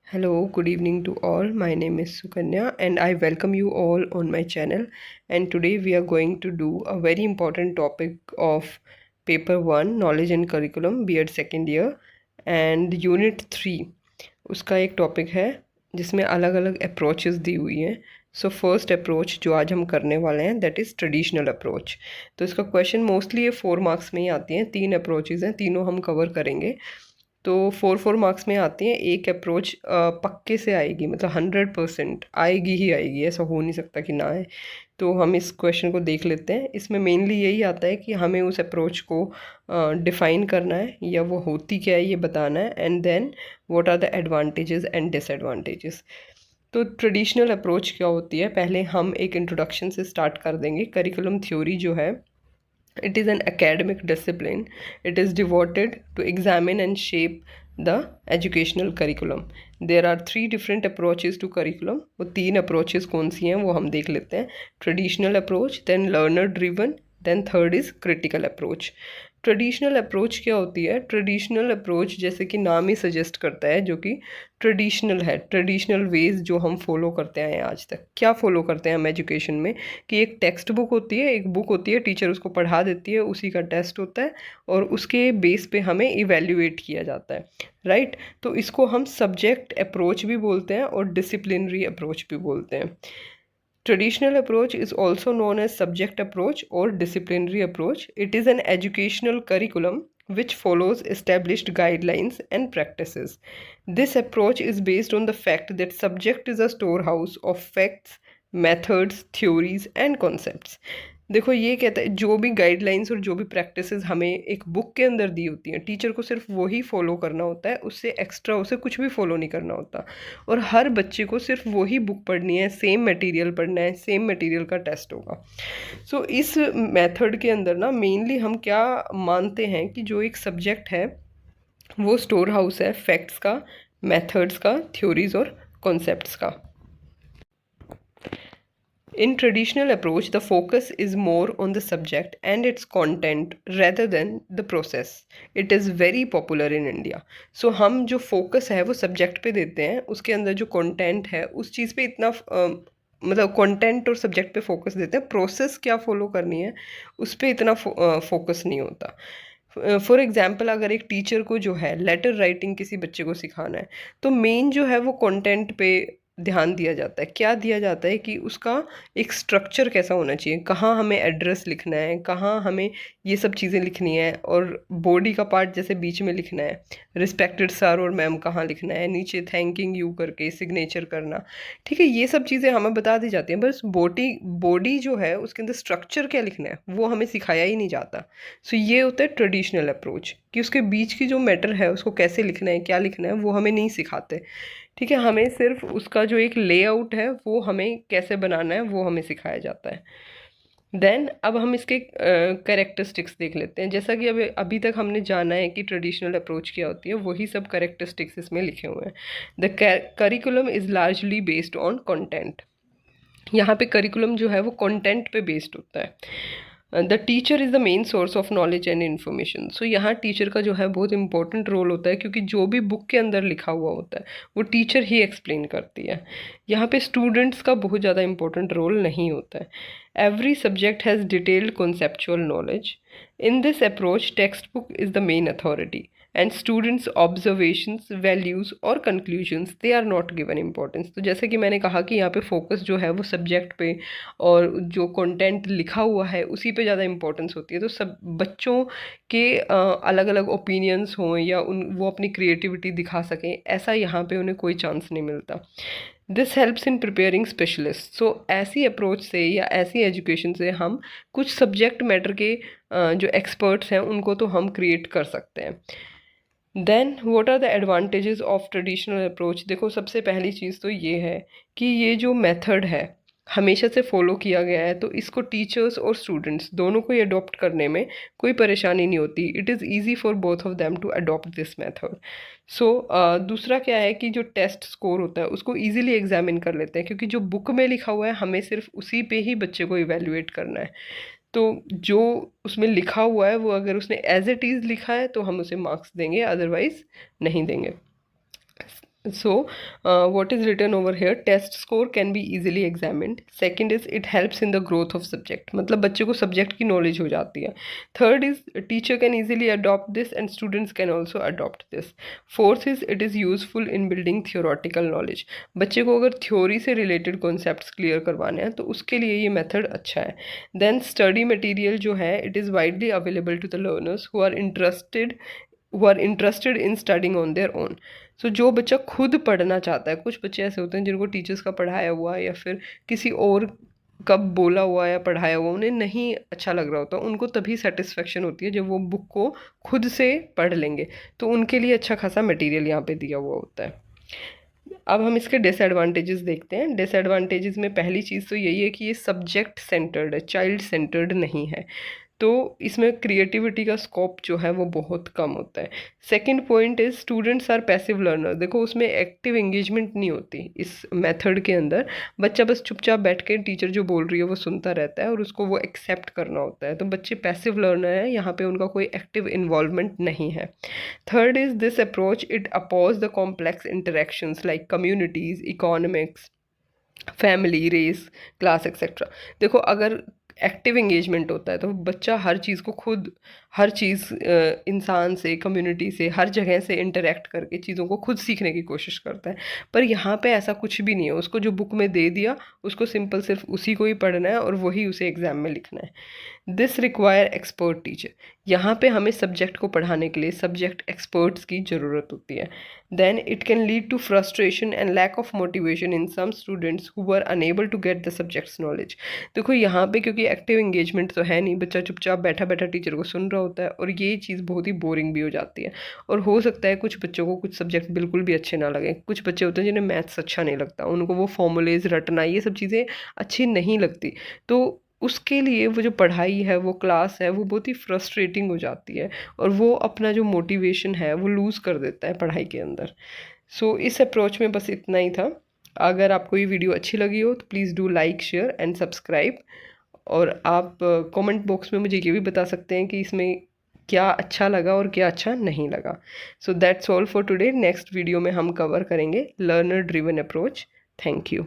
Hello, good evening to all. My name is Sukanya and I welcome you all on my channel. And today we are going to do a very important topic of paper 1 knowledge and curriculum B.Ed second year and unit 3 उसका एक topic है जिसमें अलग अलग approaches दी हुई हैं। So first approach जो आज हम करने वाले हैं दैट इज़ ट्रेडिशनल अप्रोच। तो इसका क्वेश्चन मोस्टली ये 4 मार्क्स में ही आती हैं। 3 अप्रोचेस हैं, तीनों हम कवर करेंगे। तो 4 मार्क्स में आती हैं। एक अप्रोच पक्के से आएगी, मतलब 100% आएगी ही आएगी, ऐसा हो नहीं सकता कि ना आए। तो हम इस क्वेश्चन को देख लेते हैं। इसमें मेनली यही आता है कि हमें उस अप्रोच को डिफ़ाइन करना है या वो होती क्या है ये बताना है, and then what are the advantages and disadvantages. तो ट्रेडिशनल अप्रोच क्या होती है, पहले हम एक इंट्रोडक्शन से स्टार्ट कर देंगे। करिकुलम थ्योरी जो है, it is an academic discipline. It is devoted to examine and shape the educational curriculum. There are 3 different approaches to curriculum. वो 3 approaches कौन सी हैं वो हम देख लेते हैं। Traditional approach, then learner driven, then third is critical approach. Traditional approach क्या होती है? ट्रेडिशनल अप्रोच जैसे कि नाम ही सजेस्ट करता है, जो कि ट्रेडिशनल है। ट्रेडिशनल वेज जो हम फॉलो करते आए हैं आज तक। क्या फॉलो करते हैं हम एजुकेशन में कि एक टेक्स्ट बुक होती है, एक बुक होती है, टीचर उसको पढ़ा देती है, उसी का टेस्ट होता है और उसके बेस पे हमें इवेल्युएट किया जाता है, राइट। तो इसको हम सब्जेक्ट अप्रोच भी बोलते हैं और डिसिप्लिनरी अप्रोच भी बोलते हैं। Traditional approach is also known as subject approach or disciplinary approach. It is an educational curriculum which follows established guidelines and practices. This approach is based on the fact that subject is a storehouse of facts, methods, theories and concepts. देखो ये कहता है जो भी guidelines और जो भी practices हमें एक बुक के अंदर दी होती हैं, टीचर को सिर्फ वही फॉलो करना होता है, उससे एक्स्ट्रा उसे कुछ भी फॉलो नहीं करना होता। और हर बच्चे को सिर्फ वही बुक पढ़नी है, सेम मटेरियल पढ़ना है, सेम मटेरियल का टेस्ट होगा। सो इस मेथड के अंदर ना मेनली हम क्या मानते हैं कि जो एक सब्जेक्ट है वो स्टोर हाउस है फैक्ट्स का, मेथड्स का, थ्योरीज और कॉन्सेप्ट्स का। In traditional approach, the focus is more on the subject and its content rather than the process. It is very popular in India. So हम जो focus है वो subject पे देते हैं, उसके अंदर जो content है उस चीज़ पे इतना मतलब कंटेंट और सब्जेक्ट पे फोकस देते हैं। प्रोसेस क्या फॉलो करनी है उस पर इतना फोकस नहीं होता। फॉर एग्जाम्पल, अगर एक टीचर को जो है लेटर राइटिंग किसी बच्चे को सिखाना है तो मेन जो है वो कंटेंट पे ध्यान दिया जाता है। क्या दिया जाता है कि उसका एक स्ट्रक्चर कैसा होना चाहिए, कहाँ हमें एड्रेस लिखना है, कहाँ हमें ये सब चीज़ें लिखनी है, और बॉडी का पार्ट जैसे बीच में लिखना है, रिस्पेक्टेड सर और मैम कहाँ लिखना है, नीचे थैंकिंग यू करके सिग्नेचर करना, ठीक है। ये सब चीज़ें हमें बता दी जाती हैं, बस बॉडी बॉडी जो है उसके अंदर स्ट्रक्चर क्या लिखना है वो हमें सिखाया ही नहीं जाता। सो ये होता है ट्रेडिशनल अप्रोच कि उसके बीच की जो मैटर है उसको कैसे लिखना है, क्या लिखना है वो हमें नहीं सिखाते, ठीक है। हमें सिर्फ उसका जो एक लेआउट है वो हमें कैसे बनाना है वो हमें सिखाया जाता है। देन अब हम इसके कैरेक्टरिस्टिक्स देख लेते हैं। जैसा कि अभी तक हमने जाना है कि ट्रेडिशनल अप्रोच क्या होती है, वही सब कैरेक्टरिस्टिक्स इसमें लिखे हुए हैं। The curriculum is largely based on content. यहाँ पे करिकुलम जो है वो कंटेंट पे बेस्ड होता है। The teacher is the main source of knowledge and information. So यहाँ टीचर का जो है बहुत इंपॉर्टेंट रोल होता है, क्योंकि जो भी बुक के अंदर लिखा हुआ होता है वो टीचर ही एक्सप्लेन करती है। यहाँ पे स्टूडेंट्स का बहुत ज़्यादा इंपॉर्टेंट रोल नहीं होता है। Every subject has detailed conceptual knowledge. In this approach textbook is the main authority and students observations, values और conclusions they are not given importance. तो जैसे कि मैंने कहा कि यहाँ पे फोकस जो है वो सब्जेक्ट पे और जो कंटेंट लिखा हुआ है उसी पे ज़्यादा इंपॉर्टेंस होती है। तो सब बच्चों के अलग अलग ओपिनियंस हों या वो अपनी क्रिएटिविटी दिखा सकें, ऐसा यहाँ पे उन्हें कोई चांस नहीं मिलता। This helps in preparing specialist. So ऐसी अप्रोच से या ऐसी एजुकेशन से हम कुछ सब्जेक्ट मैटर के जो एक्सपर्ट्स हैं उनको तो हम क्रिएट कर सकते हैं। Then what are the advantages of traditional approach. देखो सबसे पहली चीज़ तो ये है कि ये जो मेथड है हमेशा से फॉलो किया गया है, तो इसको टीचर्स और स्टूडेंट्स दोनों को ही अडॉप्ट करने में कोई परेशानी नहीं होती। It is easy for both of them to adopt this method. So दूसरा क्या है कि जो टेस्ट स्कोर होता है उसको ईजिली एग्जामिन कर लेते हैं, क्योंकि जो बुक में लिखा हुआ है हमें सिर्फ उसी पे ही बच्चे को इवेल्युएट करना है। तो जो उसमें लिखा हुआ है वो अगर उसने एज इट इज़ लिखा है तो हम उसे मार्क्स देंगे, अदरवाइज नहीं देंगे। So, what is written over here? Test score can be easily examined. Second is it helps in the growth of subject. मतलब बच्चे को subject की knowledge हो जाती है. Third is teacher can easily adopt this and students can also adopt this. Fourth is it is useful in building theoretical knowledge. बच्चे को अगर theory से related concepts clear करवाने हैं तो उसके लिए ये method अच्छा है. Then study material जो है it is widely available to the learners who are interested in studying on their own. सो जो बच्चा खुद पढ़ना चाहता है, कुछ बच्चे ऐसे होते हैं जिनको टीचर्स का पढ़ाया हुआ या फिर किसी और का बोला हुआ या पढ़ाया हुआ उन्हें नहीं अच्छा लग रहा होता, उनको तभी सेटिस्फेक्शन होती है जब वो बुक को खुद से पढ़ लेंगे. तो उनके लिए अच्छा खासा मटेरियल यहाँ पे दिया हुआ होता है. अब हम इसके डिसएडवांटेजेस देखते हैं. डिसएडवांटेजेस में पहली चीज़ तो यही है कि ये सब्जेक्ट सेंटर्ड है, चाइल्ड सेंटर्ड नहीं है. तो इसमें क्रिएटिविटी का स्कोप जो है वो बहुत कम होता है. Second point is students are passive learner. देखो उसमें एक्टिव एंगेजमेंट नहीं होती इस मेथड के अंदर. बच्चा बस चुपचाप बैठ के टीचर जो बोल रही है वो सुनता रहता है और उसको वो एक्सेप्ट करना होता है. तो बच्चे पैसिव लर्नर है, यहाँ पे उनका कोई एक्टिव इन्वॉल्वमेंट नहीं है. Third is this approach it oppose the complex interactions like communities, economics, family, race, class etcetera. देखो अगर एक्टिव एंगेजमेंट होता है तो बच्चा हर चीज़ को खुद, हर चीज़ इंसान से, कम्युनिटी से, हर जगह से इंटरेक्ट करके चीज़ों को खुद सीखने की कोशिश करता है. पर यहाँ पे ऐसा कुछ भी नहीं है. उसको जो बुक में दे दिया उसको सिंपल सिर्फ उसी को ही पढ़ना है और वही उसे एग्ज़ाम में लिखना है. This require expert teacher. यहाँ पे हमें सब्जेक्ट को पढ़ाने के लिए सब्जेक्ट एक्सपर्ट्स की ज़रूरत होती है. Then it can lead to frustration and lack of motivation in some students who are unable to get the subjects knowledge. देखो यहाँ पे क्योंकि एक्टिव एंगेजमेंट तो है नहीं, बच्चा चुपचाप बैठा बैठा टीचर को सुन रहा होता है और ये चीज़ बहुत ही बोरिंग भी हो जाती है. और हो सकता है कुछ बच्चों को कुछ सब्जेक्ट बिल्कुल भी अच्छे ना लगे. कुछ बच्चे होते हैं जिन्हें मैथ्स अच्छा नहीं लगता, उनको वो फॉर्मूलेज रटना ये सब चीज़ें अच्छी नहीं लगती. तो उसके लिए वो जो पढ़ाई है, वो क्लास है, वो बहुत ही फ्रस्ट्रेटिंग हो जाती है और वो अपना जो मोटिवेशन है वो लूज़ कर देता है पढ़ाई के अंदर. सो इस अप्रोच में बस इतना ही था. अगर आपको ये वीडियो अच्छी लगी हो तो please do like, share and subscribe. और आप कमेंट बॉक्स में मुझे ये भी बता सकते हैं कि इसमें क्या अच्छा लगा और क्या अच्छा नहीं लगा. So that's all for today. Next video में हम कवर करेंगे learner driven approach. Thank you.